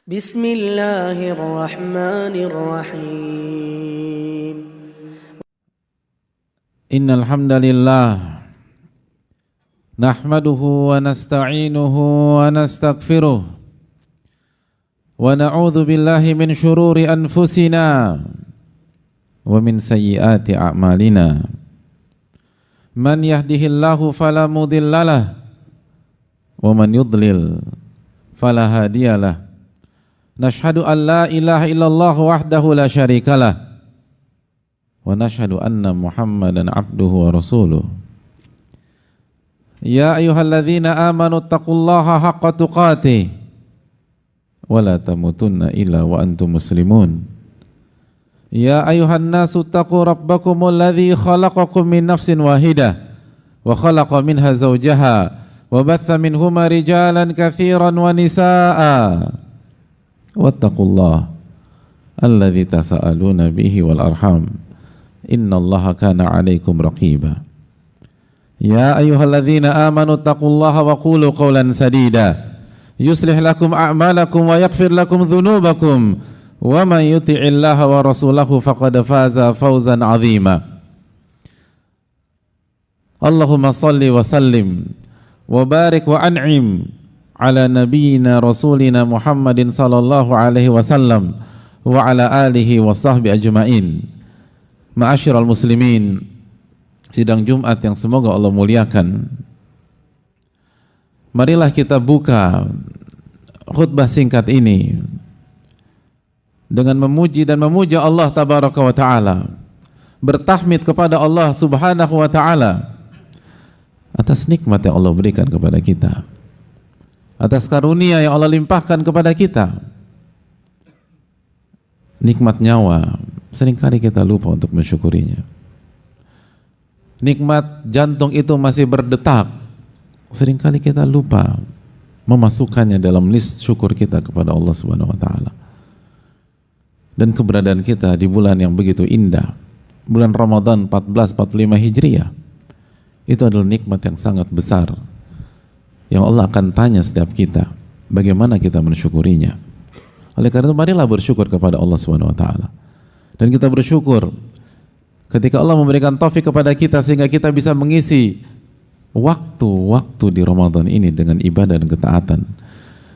بسم الله الرحمن الرحيم إن الحمد لله نحمده ونستعينه ونستغفره ونعوذ بالله من شرور أنفسنا ومن سيئات أعمالنا من يهده الله فلا مضل له ومن يضلل فلا هادي له نشهد أن لا إله إلا الله وحده لا شريك له ونشهد أن محمدا عبده ورسوله يا أيها الذين آمنوا اتقوا الله حق تقاته ولا تموتن إلا وأنتم مسلمون يا أيها الناس اتقوا ربكم الذي خلقكم من نفس واحدة وخلق منها زوجها وبث منهما رجالا كثيرا ونساء واتقوا الله الذي تساءلون به والأرحام إن الله كان عليكم رقيبا يا أيها الذين آمنوا اتقوا الله وقولوا قولا سديدا يصلح لكم أعمالكم ويغفر لكم ذنوبكم ومن يطع الله ورسوله فقد فاز فوزا عظيما اللهم صل وسلم وبارك وأنعم على نبينا رسولنا محمد صلى الله عليه وسلم وعلى آله وصحبه أجمعين. Ma'asyiral muslimin, sidang Jumat yang semoga Allah muliakan, marilah kita buka khutbah singkat ini dengan memuji dan memuja Allah tabaraka wa ta'ala, bertahmid kepada Allah subhanahu wa ta'ala atas nikmat yang Allah berikan kepada kita, atas karunia yang Allah limpahkan kepada kita. Nikmat nyawa seringkali kita lupa untuk mensyukurinya. Nikmat jantung itu masih berdetak, seringkali kita lupa memasukkannya dalam list syukur kita kepada Allah Subhanahu wa taala. Dan keberadaan kita di bulan yang begitu indah, bulan Ramadan 1445 Hijriah, itu adalah nikmat yang sangat besar yang Allah akan tanya setiap kita, bagaimana kita mensyukurinya. Oleh karena itu marilah bersyukur kepada Allah Subhanahu wa taala. Dan kita bersyukur ketika Allah memberikan taufik kepada kita sehingga kita bisa mengisi waktu-waktu di Ramadan ini dengan ibadah dan ketaatan.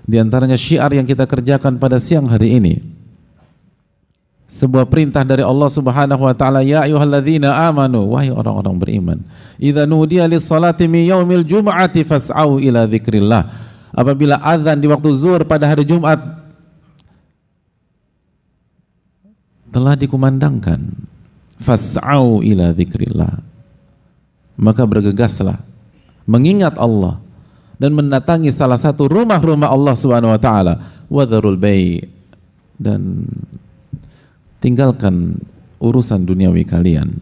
Di antaranya syiar yang kita kerjakan pada siang hari ini, sebuah perintah dari Allah Subhanahu wa taala, ya ayyuhalladzina amanu, wahai orang-orang beriman, idza nudiya lis-salati min yaumil jum'ati fas'au ila dzikrillah. Apabila azan di waktu zuhur pada hari Jumat telah dikumandangkan, fas'au ila dzikrillah, maka bergegaslah mengingat Allah dan mendatangi salah satu rumah-rumah Allah Subhanahu wa taala, wadharul bai', dan tinggalkan urusan duniawi kalian,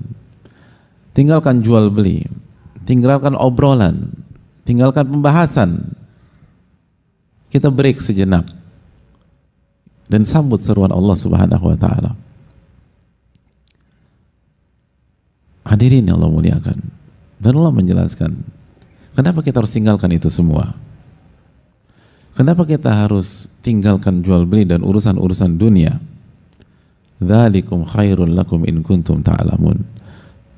tinggalkan jual beli, tinggalkan obrolan, tinggalkan pembahasan. Kita break sejenak dan sambut seruan Allah Subhanahu wa taala. Hadirin yang Allah muliakan, dan Allah menjelaskan kenapa kita harus tinggalkan itu semua. Kenapa kita harus tinggalkan jual beli dan urusan-urusan dunia? Dzalikum khairul lakum in kuntum ta'lamun.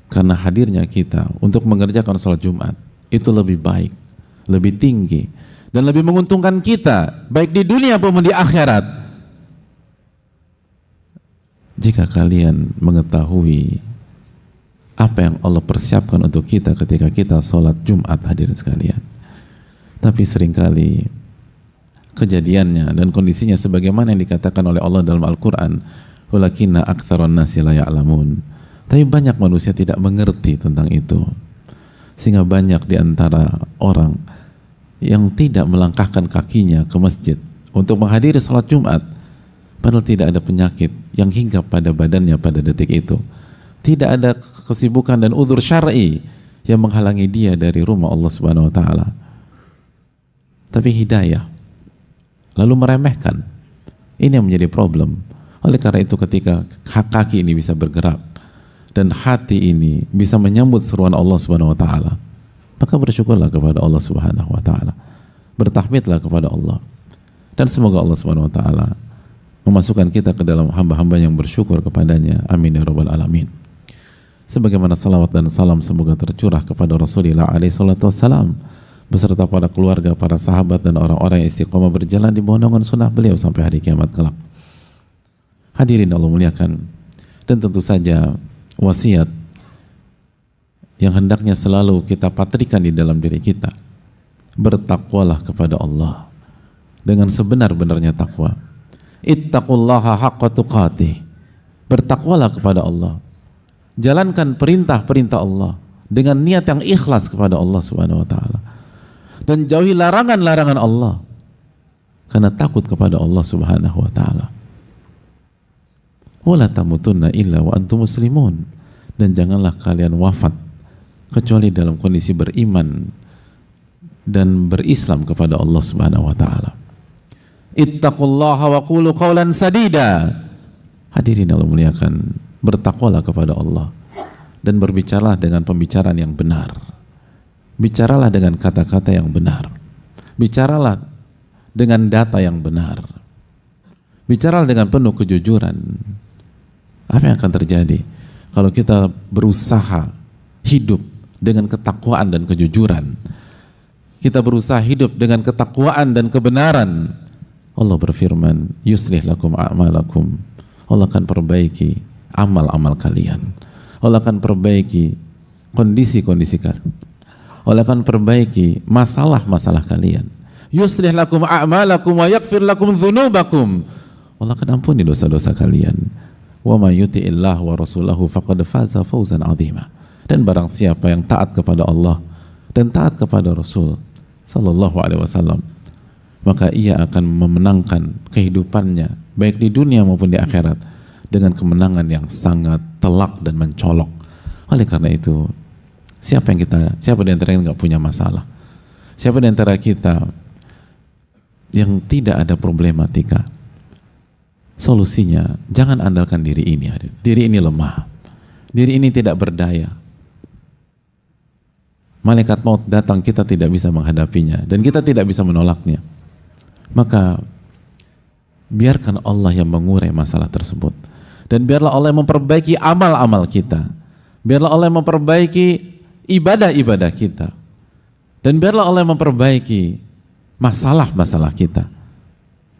Karena hadirnya kita untuk mengerjakan sholat Jumat itu lebih baik, lebih tinggi, dan lebih menguntungkan kita baik di dunia maupun di akhirat jika kalian mengetahui apa yang Allah persiapkan untuk kita ketika kita sholat Jumat, hadirin sekalian. Tapi seringkali kejadiannya dan kondisinya sebagaimana yang dikatakan oleh Allah dalam Al-Quran, walakinna aktsaran nasi la ya'lamun. Tapi banyak manusia tidak mengerti tentang itu, sehingga banyak di antara orang yang tidak melangkahkan kakinya ke masjid untuk menghadiri sholat Jumat, padahal tidak ada penyakit yang hinggap pada badannya pada detik itu. Tidak ada kesibukan dan udzur syar'i yang menghalangi dia dari rumah Allah Subhanahu wa taala. Tapi hidayah lalu meremehkan. Ini yang menjadi problem. Oleh karena itu ketika kaki ini bisa bergerak dan hati ini bisa menyambut seruan Allah Subhanahu wa taala, maka bersyukurlah kepada Allah Subhanahu wa taala. Bertahmidlah kepada Allah. Dan semoga Allah Subhanahu wa taala memasukkan kita ke dalam hamba-hamba yang bersyukur kepadanya. Amin ya rabbal alamin. Sebagaimana salawat dan salam semoga tercurah kepada Rasulullah alaihi salatu wassalam beserta para keluarga, para sahabat dan orang-orang yang istiqomah berjalan di bawah naungan sunnah beliau sampai hari kiamat kelak. Hadirin Allah muliakan, dan tentu saja wasiat yang hendaknya selalu kita patrikan di dalam diri kita, bertakwalah kepada Allah dengan sebenar-benarnya takwa. Ittaqullaha haqqa tuqatih, bertakwalah kepada Allah, jalankan perintah-perintah Allah dengan niat yang ikhlas kepada Allah Subhanahu wa taala, dan jauhi larangan-larangan Allah karena takut kepada Allah Subhanahu wa taala. Wala tamutunna illa wa antum muslimun, dan janganlah kalian wafat kecuali dalam kondisi beriman dan berislam kepada Allah Subhanahu wa taala. Ittaqullaha wa qulu qawlan sadida. Hadirin Allah muliakan, bertakwalah kepada Allah dan berbicaralah dengan pembicaraan yang benar. Bicaralah dengan kata-kata yang benar. Bicaralah dengan data yang benar. Bicaralah dengan penuh kejujuran. Apa yang akan terjadi kalau kita berusaha hidup dengan ketakwaan dan kejujuran? Kita berusaha hidup dengan ketakwaan dan kebenaran. Allah berfirman, yuslih lakum a'malakum. Allah akan perbaiki amal-amal kalian. Allah akan perbaiki kondisi-kondisi kalian. Allah akan perbaiki masalah-masalah kalian. Yuslih lakum a'malakum wa yaghfir lakum dzunubakum. Allah akan ampuni dosa-dosa kalian. Wa may yuti'illah wa rasulahu faqad faza fawzan 'azima. Dan barang siapa yang taat kepada Allah dan taat kepada Rasul sallallahu alaihi wasallam, maka ia akan memenangkan kehidupannya baik di dunia maupun di akhirat dengan kemenangan yang sangat telak dan mencolok. Oleh karena itu, siapa di antara yang nggak punya masalah? Siapa di antara kita yang tidak ada problematika? Solusinya, jangan andalkan diri ini. Diri ini lemah. Diri ini tidak berdaya. Malaikat maut datang, kita tidak bisa menghadapinya dan kita tidak bisa menolaknya. Maka biarkan Allah yang mengurai masalah tersebut, dan biarlah Allah yang memperbaiki amal-amal kita, biarlah Allah yang memperbaiki ibadah-ibadah kita, dan biarlah Allah yang memperbaiki masalah-masalah kita.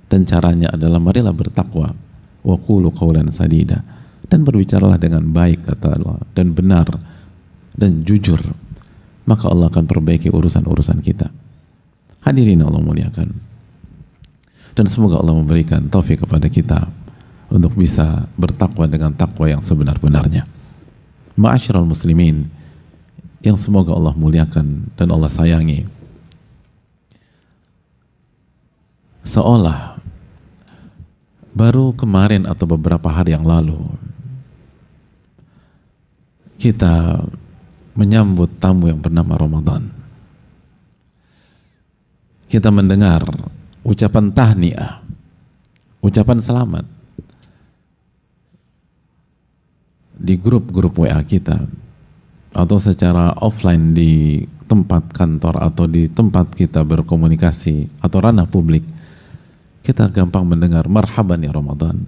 Dan caranya adalah marilah bertakwa, wa qulu qawlan sadida, dan berbicaralah dengan baik kata Allah, dan benar dan jujur, maka Allah akan perbaiki urusan-urusan kita. Hadirin Allah muliakan, dan semoga Allah memberikan taufik kepada kita untuk bisa bertakwa dengan takwa yang sebenar-benarnya. Ma'asyiral muslimin yang semoga Allah muliakan dan Allah sayangi, seolah baru kemarin atau beberapa hari yang lalu kita menyambut tamu yang bernama Ramadan. Kita mendengar ucapan tahniah, ucapan selamat di grup-grup WA kita atau secara offline di tempat kantor atau di tempat kita berkomunikasi atau ranah publik. Kita gampang mendengar marhaban ya Ramadan,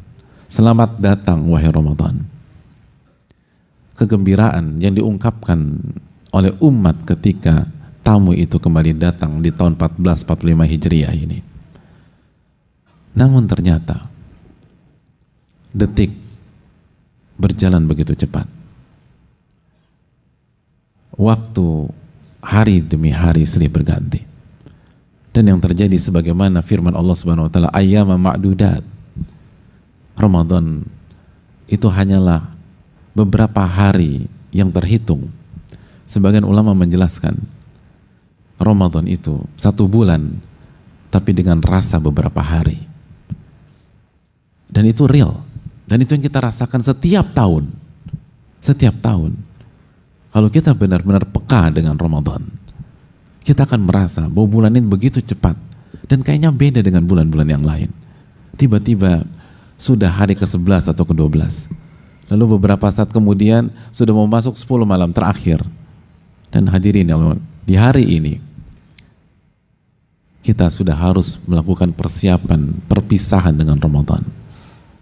selamat datang wahai Ramadan. Kegembiraan yang diungkapkan oleh umat ketika tamu itu kembali datang di tahun 1445 Hijriah ini. Namun ternyata detik berjalan begitu cepat. Waktu hari demi hari silih berganti. Dan yang terjadi sebagaimana firman Allah Subhanahu wa taala, ayyama ma'dudat. Ramadan itu hanyalah beberapa hari yang terhitung. Sebagian ulama menjelaskan Ramadan itu 1 bulan tapi dengan rasa beberapa hari. Dan itu real. Dan itu yang kita rasakan setiap tahun. Setiap tahun. Kalau kita benar-benar peka dengan Ramadan, kita akan merasa bahwa bulan ini begitu cepat dan kayaknya beda dengan bulan-bulan yang lain. Tiba-tiba sudah hari ke-11 atau ke-12. Lalu beberapa saat kemudian sudah mau masuk 10 malam terakhir. Dan hadirin di hari ini kita sudah harus melakukan persiapan perpisahan dengan Ramadan.